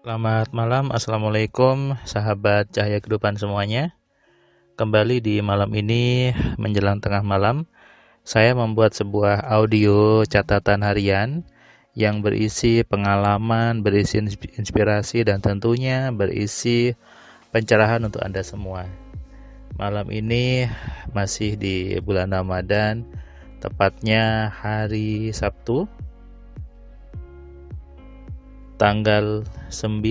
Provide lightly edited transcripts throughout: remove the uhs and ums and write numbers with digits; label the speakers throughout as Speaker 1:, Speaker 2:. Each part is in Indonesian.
Speaker 1: Selamat malam, Assalamualaikum sahabat cahaya kehidupan semuanya. Kembali di malam ini menjelang tengah malam, saya membuat sebuah audio catatan harian yang berisi pengalaman, berisi inspirasi, dan tentunya berisi pencerahan untuk Anda semua. Malam ini masih di bulan Ramadan, tepatnya hari Sabtu, tanggal 9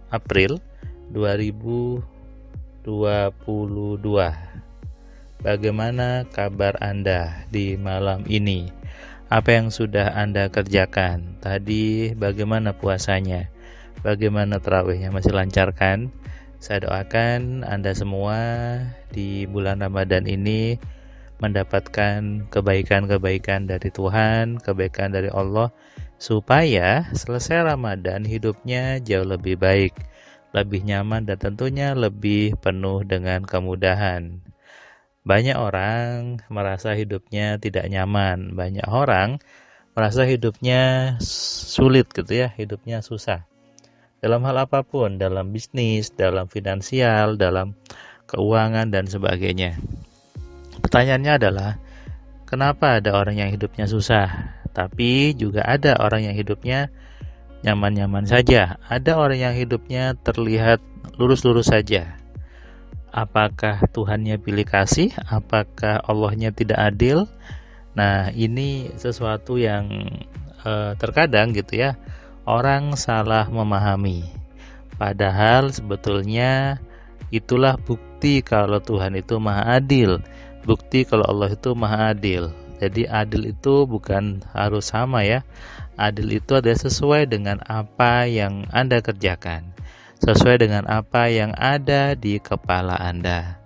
Speaker 1: April 2022. Bagaimana kabar Anda di malam ini? Apa yang sudah Anda kerjakan? Tadi bagaimana puasanya? Bagaimana tarawihnya? Masih lancar kan? Saya doakan Anda semua di bulan Ramadan ini mendapatkan kebaikan-kebaikan dari Tuhan, kebaikan dari Allah, supaya selesai Ramadan hidupnya jauh lebih baik, lebih nyaman, dan tentunya lebih penuh dengan kemudahan. Banyak orang merasa hidupnya tidak nyaman, banyak orang merasa hidupnya sulit gitu ya, hidupnya susah. Dalam hal apapun, dalam bisnis, dalam finansial, dalam keuangan, dan sebagainya. Pertanyaannya adalah, kenapa ada orang yang hidupnya susah, tapi juga ada orang yang hidupnya nyaman-nyaman saja? Ada orang yang hidupnya terlihat lurus-lurus saja. Apakah Tuhannya pilih kasih? Apakah Allahnya tidak adil? Nah, ini sesuatu yang terkadang gitu ya, orang salah memahami. Padahal sebetulnya itulah bukti kalau Tuhan itu maha adil. Bukti kalau Allah itu maha adil. Jadi adil itu bukan harus sama ya. Adil itu adalah sesuai dengan apa yang Anda kerjakan, sesuai dengan apa yang ada di kepala Anda.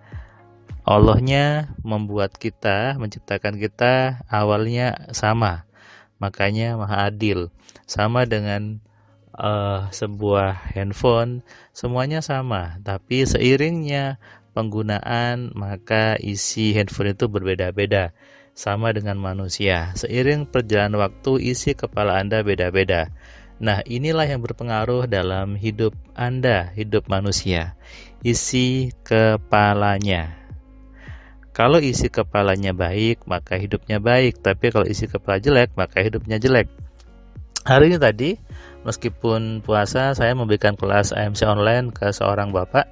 Speaker 1: Allahnya membuat kita, menciptakan kita awalnya sama, makanya maha adil. Sama dengan sebuah handphone, semuanya sama, tapi seiringnya penggunaan maka isi handphone itu berbeda-beda. Sama dengan manusia, seiring perjalanan waktu isi kepala Anda beda-beda. Nah, inilah yang berpengaruh dalam hidup Anda, hidup manusia, isi kepalanya. Kalau isi kepalanya baik, maka hidupnya baik, tapi kalau isi kepala jelek, maka hidupnya jelek. Hari ini tadi, meskipun puasa, saya memberikan kelas AMC online ke seorang bapak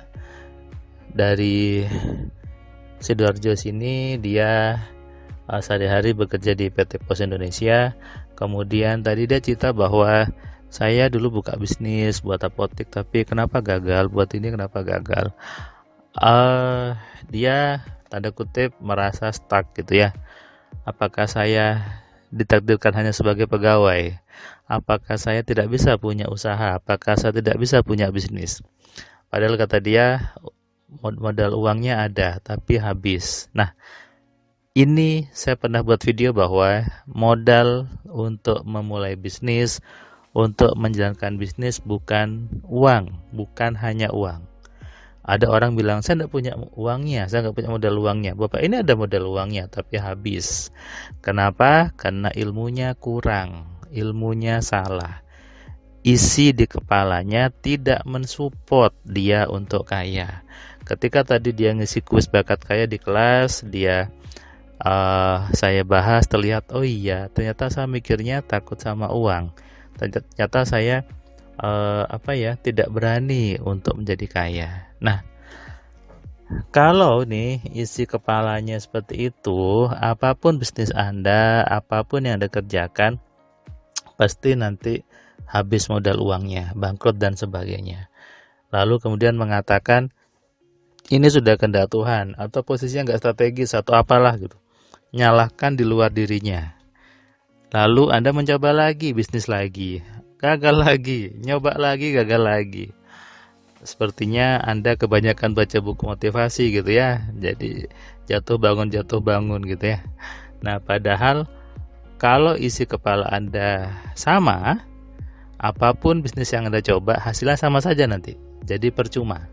Speaker 1: dari Sidoarjo sini. Dia sehari-hari bekerja di PT Pos Indonesia. Kemudian tadi dia cerita bahwa saya dulu buka bisnis buat apotek, tapi kenapa gagal, buat ini kenapa gagal. Dia tanda kutip merasa stuck gitu ya. Apakah saya ditakdirkan hanya sebagai pegawai? Apakah saya tidak bisa punya usaha? Apakah saya tidak bisa punya bisnis? Padahal kata dia, modal uangnya ada, tapi habis. Nah, ini saya pernah buat video bahwa modal untuk memulai bisnis, untuk menjalankan bisnis bukan uang, bukan hanya uang. Ada orang bilang, saya tidak punya uangnya, saya nggak punya modal uangnya. Bapak ini ada modal uangnya, tapi habis. Kenapa? Karena ilmunya kurang, ilmunya salah. Isi di kepalanya tidak mensupport dia untuk kaya. Ketika tadi dia ngisi kuis bakat kaya di kelas, saya bahas, terlihat, oh iya, ternyata saya mikirnya takut sama uang. Ternyata saya tidak berani untuk menjadi kaya. Nah, kalau nih isi kepalanya seperti itu, apapun bisnis Anda, apapun yang Anda kerjakan, pasti nanti habis modal uangnya, bangkrut dan sebagainya. Lalu kemudian mengatakan ini sudah kehendak Tuhan, atau posisinya nggak strategis atau apalah gitu. Nyalahkan di luar dirinya. Lalu Anda mencoba lagi, bisnis lagi, gagal lagi, nyoba lagi, gagal lagi. Sepertinya Anda kebanyakan baca buku motivasi gitu ya. Jadi jatuh bangun gitu ya. Nah, padahal kalau isi kepala Anda sama, apapun bisnis yang Anda coba, hasilnya sama saja nanti. Jadi percuma.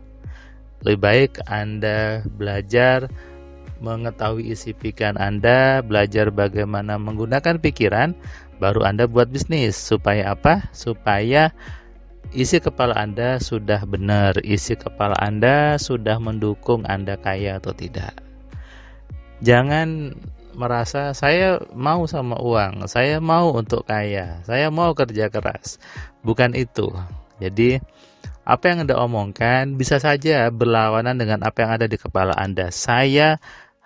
Speaker 1: Lebih baik Anda belajar mengetahui isi pikiran Anda, belajar bagaimana menggunakan pikiran, baru Anda buat bisnis. Supaya apa? Supaya isi kepala Anda sudah benar, isi kepala Anda sudah mendukung Anda kaya atau tidak. Jangan merasa saya mau sama uang, saya mau untuk kaya, saya mau kerja keras. Bukan itu. Jadi apa yang Anda omongkan bisa saja berlawanan dengan apa yang ada di kepala Anda. Saya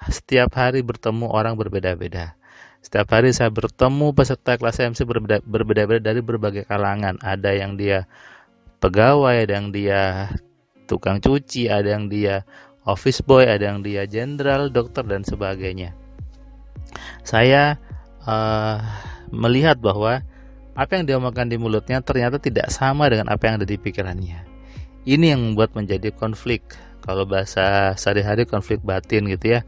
Speaker 1: setiap hari bertemu orang berbeda-beda. Setiap hari saya bertemu peserta kelas MC berbeda-beda dari berbagai kalangan. Ada yang dia pegawai, ada yang dia tukang cuci, ada yang dia office boy, ada yang dia jenderal, dokter, dan sebagainya. Saya melihat bahwa apa yang diomongkan di mulutnya ternyata tidak sama dengan apa yang ada di pikirannya. Ini yang membuat menjadi konflik. Kalau bahasa sehari-hari konflik batin gitu ya.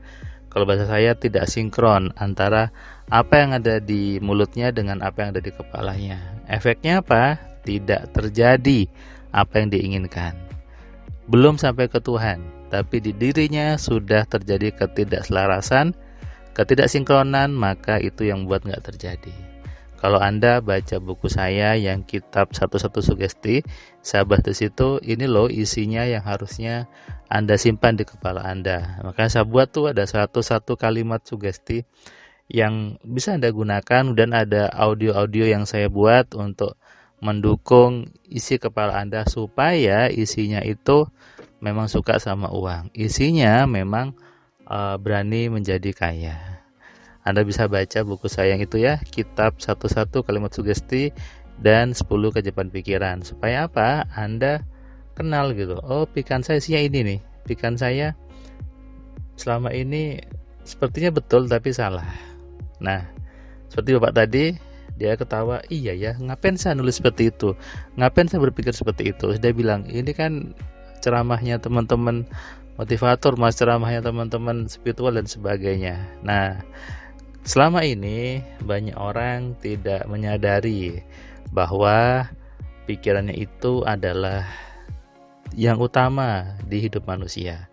Speaker 1: Kalau bahasa saya tidak sinkron antara apa yang ada di mulutnya dengan apa yang ada di kepalanya. Efeknya apa? Tidak terjadi apa yang diinginkan. Belum sampai ke Tuhan, tapi di dirinya sudah terjadi ketidakselarasan, ketidaksinkronan, maka itu yang membuat nggak terjadi. Kalau Anda baca buku saya yang kitab satu-satu sugesti, sahabat di situ, ini loh isinya yang harusnya Anda simpan di kepala Anda. Maka saya buat tuh ada satu kalimat sugesti yang bisa Anda gunakan, dan ada audio-audio yang saya buat untuk mendukung isi kepala Anda supaya isinya itu memang suka sama uang. Isinya memang berani menjadi kaya. Anda bisa baca buku saya yang itu ya, kitab satu-satu kalimat sugesti dan 10 keajaiban pikiran. Supaya apa? Anda kenal gitu. Oh, pikiran saya isinya ini nih. Pikiran saya selama ini sepertinya betul tapi salah. Nah, seperti Bapak tadi, dia ketawa, iya ya, ngapain saya nulis seperti itu? Ngapain saya berpikir seperti itu? Dia bilang, ini kan ceramahnya teman-teman motivator, mas, ceramahnya teman-teman spiritual dan sebagainya. Nah, selama ini banyak orang tidak menyadari bahwa pikirannya itu adalah yang utama di hidup manusia.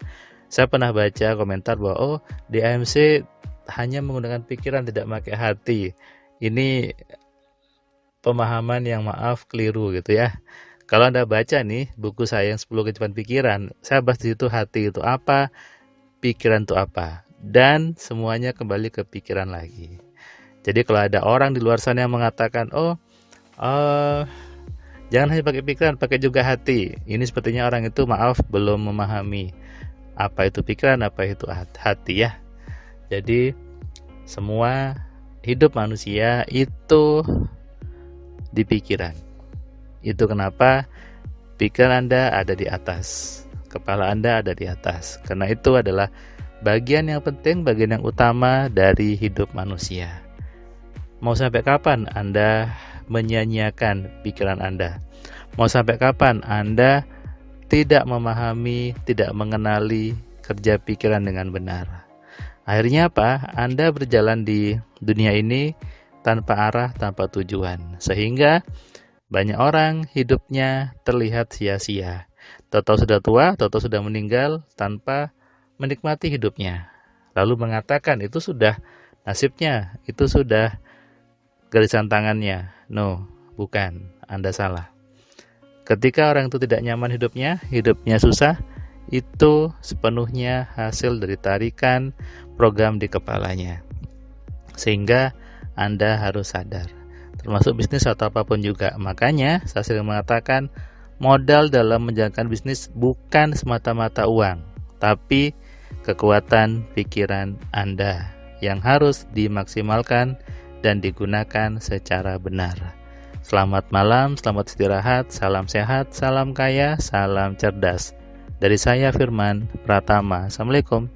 Speaker 1: Saya pernah baca komentar bahwa oh, di AMC hanya menggunakan pikiran, tidak pakai hati. Ini pemahaman yang maaf keliru gitu ya. Kalau Anda baca nih buku saya yang 10 keajaiban pikiran, saya bahas di situ hati itu apa, pikiran itu apa, dan semuanya kembali ke pikiran lagi. Jadi kalau ada orang di luar sana yang mengatakan, jangan hanya pakai pikiran, pakai juga hati. Ini sepertinya orang itu maaf belum memahami apa itu pikiran, apa itu hati ya. Jadi semua hidup manusia itu di pikiran. Itu kenapa pikiran Anda ada di atas, kepala Anda ada di atas. Karena itu adalah bagian yang penting, bagian yang utama dari hidup manusia. Mau sampai kapan Anda menyia-nyiakan pikiran Anda? Mau sampai kapan Anda tidak memahami, tidak mengenali kerja pikiran dengan benar? Akhirnya apa? Anda berjalan di dunia ini tanpa arah, tanpa tujuan. Sehingga banyak orang hidupnya terlihat sia-sia. Tahu-tahu sudah tua, tahu-tahu sudah meninggal tanpa menikmati hidupnya. Lalu mengatakan itu sudah nasibnya, itu sudah garisan tangannya. No, bukan. Anda salah. Ketika orang itu tidak nyaman hidupnya susah, itu sepenuhnya hasil dari tarikan program di kepalanya. Sehingga Anda harus sadar, termasuk bisnis atau apapun juga. Makanya saya sering mengatakan modal dalam menjalankan bisnis bukan semata-mata uang, tapi kekuatan pikiran Anda yang harus dimaksimalkan dan digunakan secara benar. Selamat malam, selamat istirahat, salam sehat, salam kaya, salam cerdas. Dari saya Firman Pratama. Assalamualaikum.